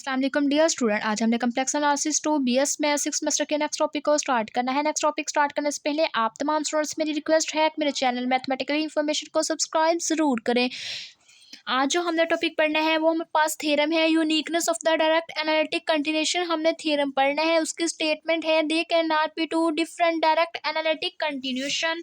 अस्सलाम वालेकुम dear student. आज हमने कम्प्लेक्स एनालिसिस टू बीएस में 6 सेमेस्टर के नेक्स्ट टॉपिक को स्टार्ट करना है। नेक्स्ट टॉपिक स्टार्ट करने से पहले आप तमाम स्टूडेंट्स मेरी रिक्वेस्ट है कि मेरे चैनल मैथमेटिकल इन्फॉर्मेशन को सब्सक्राइब ज़रूर करें। आज जो हमने टॉपिक पढ़ना है वो हमारे पास थ्योरम है uniqueness of the direct analytic continuation. हमने थ्योरम पढ़ना है, उसकी स्टेटमेंट है they can not be two different direct analytic continuation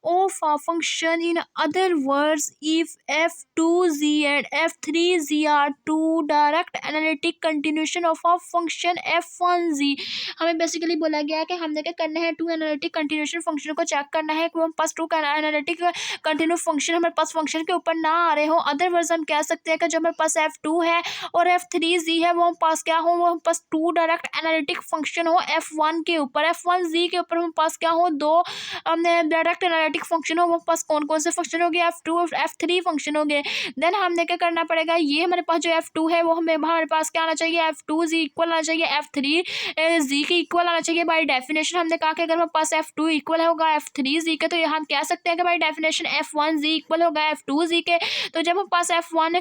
of a function. In other words, if f2z and f3z are two direct analytic continuation of a function f1z, हमें basically बोला गया है कि हमने क्या करना है, टू एनालिटिक कंटिन्यूशन फंक्शन को चेक करना है कि हमारे पास टू एनालिटिक कंटिन्यू फंक्शन हमारे पास फंक्शन के ऊपर ना आ रहे हो। अदर वर्ड्स हम कह सकते हैं कि जो हमारे पास f2 है और f3z है वो हम पास क्या हो, वो हम पास टू डायरेक्ट एनालिटिक फंक्शन हो f1 के ऊपर, f1z के ऊपर हम पास क्या हो, दो डायरेक्ट एनालिटिक फंक्शन हो। वो पास कौन कौन से फंक्शन हो गए, f2 और f3 फंक्शन हो गए। देन हमने क्या करना पड़ेगा, ये हमारे पास जो f2 है वो हमारे पास क्या आना चाहिए, f2z इक्वल आना चाहिए f3z के इक्वल आना चाहिए। बाय डेफिनेशन हमने कहा कि अगर हमारे पास f2 इक्वल होगा f3z के, तो यहाँ हम कह सकते हैं कि बाय डेफिनेशन f1z इक्वल होगा f2z के। तो जब हमारे पास f1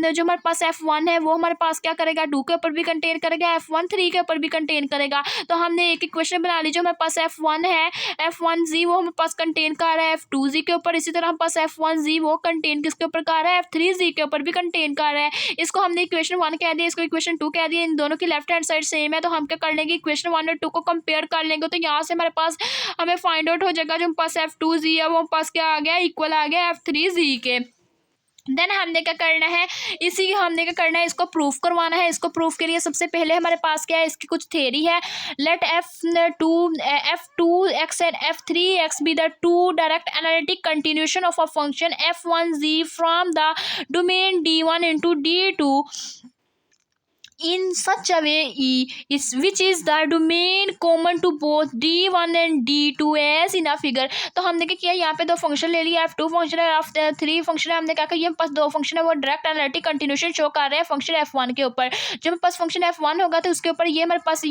जो हमारे पास f1 है वो हमारे पास क्या करेगा, 2 के ऊपर भी कंटेन करेगा, f1 3 के ऊपर भी कंटेन करेगा। तो हमने एक इक्वेशन बना ली, जो हमारे पास f1 है f1z वो हमारे पास कंटेन कर रहा है f2z के ऊपर। इसी तरह हमारे पास f1z वो कंटेन किसके ऊपर कर रहा है, f3z के ऊपर भी कंटेन कर रहा है। इसको हमने इक्वेशन 1 कह दिया, इसको इक्वेशन 2 कह दिया। इन दोनों की लेफ्ट हैंड साइड सेम है, तो हम क्या कर लेंगे, इक्वेशन 1 और 2 को कंपेयर कर लेंगे। तो यहाँ से हमारे पास हमें फाइंड आउट हो जाएगा जो हमारे पास f2z है वो हमारे पास क्या आ गया, इक्वल आ गया f3z के। देन हमने क्या करना है, हमने क्या करना है, इसको प्रूफ करवाना है। इसको प्रूफ के लिए सबसे पहले हमारे पास क्या है, इसकी कुछ थ्योरी है। Let f2x and f3x be the two direct analytic continuation of a function f1z from the domain d1 into d2 in such a way which is the domain common to both d1 and d2 as in a figure। तो हमने क्या किया, यहाँ पे दो function ले लिया, f2 function है, f3 फंक्शन है। हमने क्या किया, ये पास दो फंक्शन है वो डायरेक्ट एनालिटिक कंटिन्यूएशन शो कर रहे हैं फंक्शन f1 के ऊपर। जब हमारे पास फंक्शन f1 होगा तो उसके ऊपर ये हमारे पास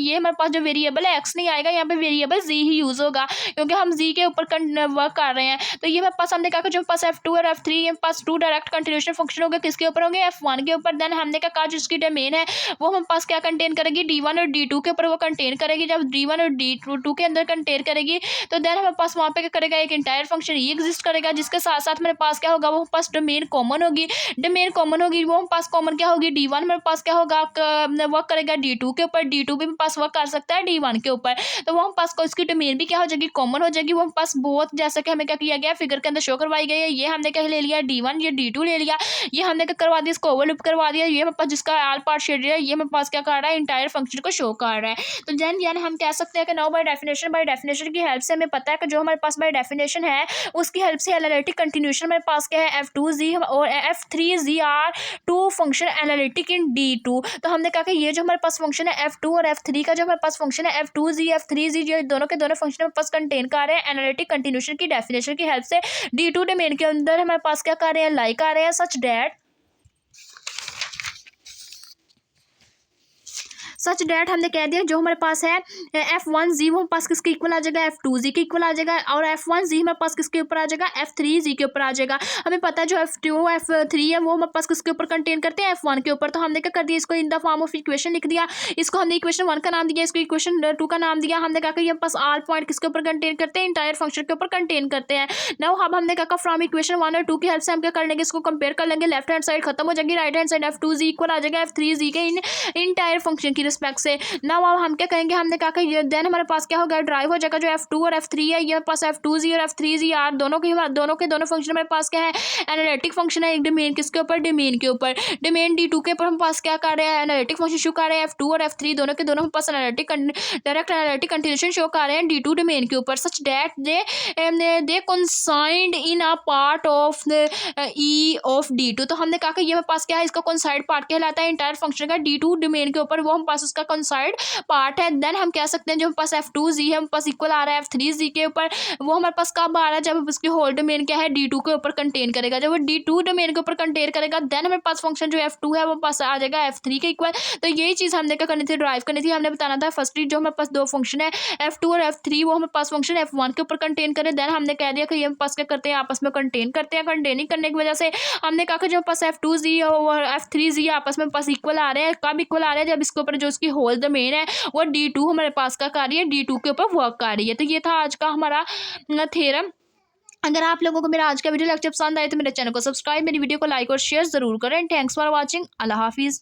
जो वेरिएबल है x नहीं आएगा, यहाँ पे वेरिएबल z ही यूज होगा क्योंकि हम z के ऊपर वर्क कर रहे हैं। तो ये हमारे पास हमने कहा जो पास f2 और f3 ये पास टू डायरेक्ट कंटिन्यूएशन फंक्शन होगा, किसके ऊपर होंगे, f1 के ऊपर। देन हमने क्या कहा जो इसकी डोमेन है वो हमारे पास क्या कंटेन करेगी, d1 और d2 के ऊपर वो कंटेन करेगी। जब d1 और d2 के अंदर कंटेन करेगी तो देन हमारे पास वहाँ पे क्या करेगा, एक इंटायर फंक्शन ही एग्जिस्ट करेगा, जिसके साथ साथ हमारे पास क्या होगा, वो पास डोमेन कॉमन होगी। डोमेन कॉमन होगी वो हमारे पास कॉमन क्या होगी, d1 हमारे पास क्या होगा, वर्क करेगा d2 के ऊपर, d2 भी पास वर्क कर सकता है d1 के ऊपर। तो वो हम पास को इसकी डोमेन भी क्या हो जाएगी, कॉमन हो जाएगी। वो हम पास बहुत जैसा कि हमें क्या किया गया, फिगर के अंदर शो करवाई गई है। ये हमने क्या ले लिया, d1, ये d2 ले लिया, ये हमने क्या करवा दिया, इसको ओवरलैप करवा दिया। ये हमारे पास जिसका ऑल पार्ट शेड है, ये हमारे पास क्या कर रहा है, इंटायर फंक्शन को शो कर रहा है। तो देन हम कह सकते हैं कि नाउ बाय डेफिनेशन की हेल्प से हमें पता है कि जो हमारे पास बाय डेफिनेशन है उसकी हेल्प से एनालिटिक कंटिन्यूएशन हमारे पास क्या है, f2z और f3z are two function analytic in d2। तो हमने कहा कि ये जो हमारे पास फंक्शन है f2 और f3 का जो हमारे पास फंक्शन है f2z f3z, जो दोनों के दोनों फंक्शन हमारे पास कंटेन कर रहे हैं एनालिटिक कंटिन्यूएशन की डेफिनेशन की हेल्प से d2 डोमेन के अंदर हमारे पास क्या कर रहे हैं, लाई कर रहे हैं। सच डैट हमने कह दिया जो हमारे पास है f1z वो हमारे पास किसके इक्वल आ जाएगा, f2z के इक्वल आ जाएगा, और f1z हमारे पास किसके ऊपर आ जाएगा, f3z के ऊपर आ जाएगा। हमें पता है जो f2 f3 है वो हमारे पास किसके ऊपर कंटेन करते हैं, f1 के ऊपर। तो हमने क्या कर दिया, इसको in the form of equation लिख दिया। इसको हमने इक्वेशन 1 का नाम दिया, इसको इक्वेशन 2 का नाम दिया। हमने कहा कि ये पास ऑल पॉइंट किसके ऊपर कंटेन करते हैं, इंटायर फंक्शन के ऊपर कंटेन करते हैं। नाउ अब हमने कहा फ्रॉम इक्वेशन 1 और 2 की हेल्प से हम क्या कर लेंगे, इसको कंपेयर कर लेंगे। लेफ्ट हैंड साइड खत्म हो जाएगी, right hand side f2z equal आ जाएगा f3z के इंटायर फंक्शन की रिस्पेक्ट से। नाउ अब हम क्या कहेंगे, हमने कहा कि देन हमारे पास क्या होगा, ड्राइव हो जाएगा जो f2 और f3 है, ये पास f2z और f3z आर दोनों के दोनों फंक्शन हमारे पास क्या है, एनालिटिक फंक्शन है। एक डोमेन किसके ऊपर, डोमेन के ऊपर, डोमेन d2 के ऊपर हम पास क्या कर रहे हैं, एनालिटिक फंक्शन शो कर रहे हैं। f2 और f3 दोनों के दोनों हम पास डायरेक्ट एनालिटिक कंटिन्यूएशन शो कर रहे हैं d2 डोमेन के ऊपर, such that they coincide in a part of e of d2। तो हमने कहा कि ये हमारे पास क्या है, इसका कंसाइंड पार्ट कहलाता है इंटायर फंक्शन का d2 डोमेन के ऊपर, वो हम पास पास उसका कंसाइड पार्ट है। देन हम कह सकते हैं जो हमारे पास F2Z है हमारे पास इक्वल आ रहा है F3Z के ऊपर, वो हमारे पास कब आ रहा है जब उसकी होल डोमेन क्या है D2 के ऊपर कंटेन करेगा। जब वो D2 डोमेन के ऊपर कंटेन करेगा देन हमारे पास फंक्शन जो F2 है वो पास आ जाएगा F3 के इक्वल। तो यही चीज़ हमने क्या करनी थी, ड्राइव करनी थी। हमने बताना था फर्स्टली जो हमारे पास दो फंक्शन है F2 और F3 वो हमारे पास फंक्शन F1 के ऊपर कंटेन करें। देन हमने कह दिया कि ये हमारे पास क्या करते हैं आपस में कंटेन करते हैं। कंटेनिंग करने की वजह से हमने कहा कि जो पास F2Z और F3Z आपस में पास इक्वल आ रहे हैं। कब इक्वल आ रहे हैं जब इसके ऊपर जो उसकी होल डोमेन है वो D2 हमारे पास का कर रही है, D2 के ऊपर वर्क कर रही है। तो ये था आज का हमारा थ्योरम। अगर आप लोगों को मेरा आज का वीडियो लेक्चर पसंद आए तो मेरे चैनल को सब्सक्राइब, मेरी वीडियो को लाइक और शेयर जरूर करें। Thanks for watching. अल्लाह हाफिज़।